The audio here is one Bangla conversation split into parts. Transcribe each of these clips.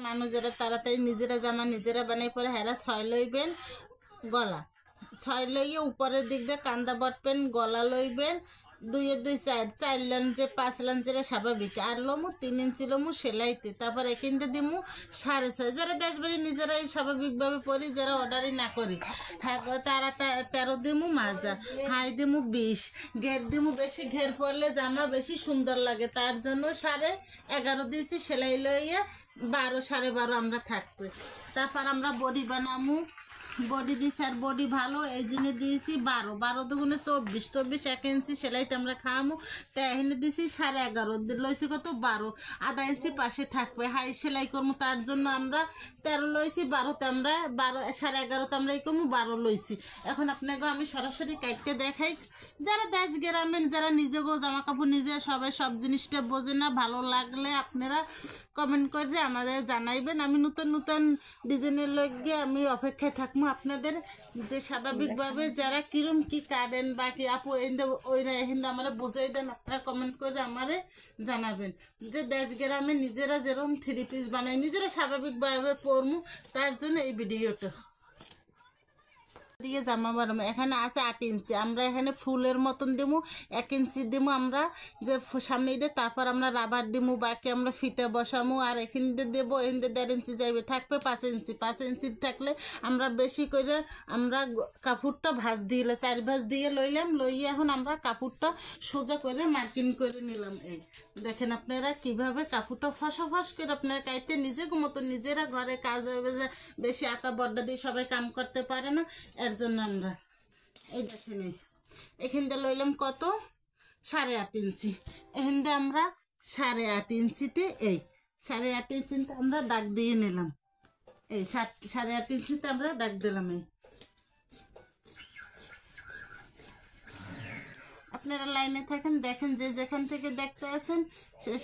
মানুষ যারা তাড়াতাড়ি নিজেরা জামা নিজেরা বানাই পরে হেরা 6 লইবেন গলা 6 লইয়ে উপরের দিক দিয়ে কান্দা বাটবেন গলা লইবেন 2 সাইড 4 লাঞ্চে 5 লাঞ্চের স্বাভাবিক আর লমু 3 ইঞ্চি লমু সেলাইতে তারপর এখানতে দিমু 6.5 যারা দেশবাড়ি নিজেরাই স্বাভাবিকভাবে পরি যারা অর্ডারই না করি হ্যাঁ তারা 13 দিমু মাজা হাই দিমু 20 ঘের দিমু বেশি ঘের পরলে জামা বেশি সুন্দর লাগে তার জন্য 11.5 দিয়েছি সেলাই লইয়া 12 12.5 আমরা থাকবে তারপর আমরা বডি বানামু বডি দিয়েছি আর বডি ভালো এই জিনিস দিয়েছি 12 দুগুণে 24 1 ইঞ্চি সেলাইতে আমরা খাওয়ামু তাই এখানে দিয়েছি 11.5 লইছি কত 12 আধা ইঞ্চি পাশে থাকবে হাই সেলাই করবো তার জন্য আমরা 13 লইছি 12তে আমরা 11.5 আমরা এই করবো 12 লইছি এখন আপনাকে আমি সরাসরি কাটতে দেখাই যারা দেশ গ্রামের যারা নিজেও জামা কাপড় নিজে সবাই সব জিনিসটা বোঝে না ভালো লাগলে আপনারা কমেন্ট করে আমাদের জানাইবেন আমি নতুন নতুন ডিজাইনের লগে আমি অপেক্ষায় থাকবো আপনাদের যে স্বাভাবিকভাবে যারা কিরম কি কাটেন বা কি আপু ওইরা এখানে আমরা বুঝাই দেন আপনারা কমেন্ট করে আমারে জানাবেন যে দেশ গ্রামে নিজেরা যেরকম 3 পিস বানাই নিজেরা স্বাভাবিকভাবে পরমু তার জন্য এই ভিডিওটা দিয়ে জামা বানাবো এখানে আছে 8 ইঞ্চি আমরা এখানে ফুলের মতন দিমু 1 ইঞ্চি দিমু আমরা যে সামনে দিয়ে তারপর আমরা রাবার দিমু বাকি আমরা ফিতে বসামু আর এখানে দেব এখানে 1.5 ইঞ্চি যাইবে থাকবে 5 ইঞ্চি থাকলে আমরা বেশি করে আমরা কাপড়টা ভাঁজ দিলে 4 ভাঁজ দিয়ে লইলাম লইয়ে এখন আমরা কাপড়টা সোজা করে মার্কিং করে নিলাম এই দেখেন আপনারা কিভাবে কাপড়টা ফস করে আপনারা কাটতে নিজের মতো নিজেরা ঘরে কাজ বেশি আটা বড্ডা দিয়ে সবাই কাম করতে পারে না এর জন্য আমরা এই দেখেন এখান থেকে লইলাম কত 8.5 ইঞ্চি এখান থেকে আমরা 8.5 ইঞ্চিতে এই 8.5 ইঞ্চিতে আমরা দাগ দিয়ে নিলাম এই 8.5 ইঞ্চিতে আমরা দাগ দিলাম এই আপনারা লাইনে থাকেন দেখেন যে যেখান থেকে দেখতে আছেন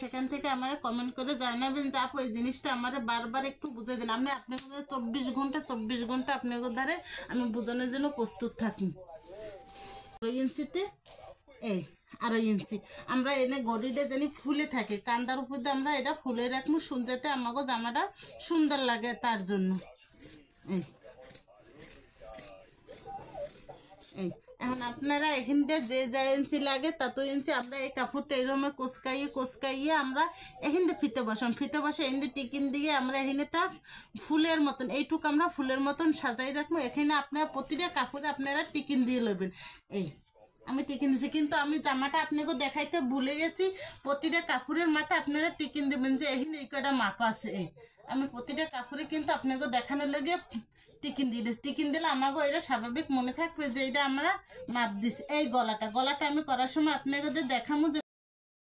সেখান থেকে আমারে কমেন্ট করে জানাবেন যে আপু এই জিনিসটা আমারে বারবার একটু বুঝিয়ে দিন আমি আপনাদের 24 ঘন্টা আপনাদের দ্বারে আমি বোঝানোর জন্য প্রস্তুত থাকি 2 ইঞ্চিতে এই 2.5 ইঞ্চি আমরা এনে গড়িটা জানি ফুলে থাকে কান্দার উপর দিয়ে আমরা এটা ফুলে রাখবো যাতে আমাকে জামাটা সুন্দর লাগে তার জন্য এই এই এখন আপনারা এখান থেকে যে ইঞ্চি লাগে তত ইঞ্চি আমরা এই কাপড়টা এরকম কোসকাইয়ে আমরা এখান থেকে ফিতে বসে এখান থেকে টিকিন দিয়ে আমরা এখানেটা ফুলের মতন এইটুকু আমরা ফুলের মতন সাজাই রাখবো এখানে আপনারা প্রতিটা কাপড়ে আপনারা টিকিন দিয়ে নেবেন এই আমি টিকিন দিয়েছি কিন্তু আমি জামাটা আপনাকে দেখাইতে ভুলে গেছি প্রতিটা কাপড়ের মাথায় আপনারা টিকিন দেবেন যে এখানে এই কটা মাপ আছে এই আমি প্রতিটা কাপড়ে কিন্তু আপনাকে দেখানোর লাগে টিকিন দিয়ে দিচ্ছি টিকিন দিলে আমাকে এটা স্বাভাবিক মনে থাকবে যে এটা আমরা মাপ দিছি এই গলাটা আমি করার সময় আপনাকে দেখাবো যে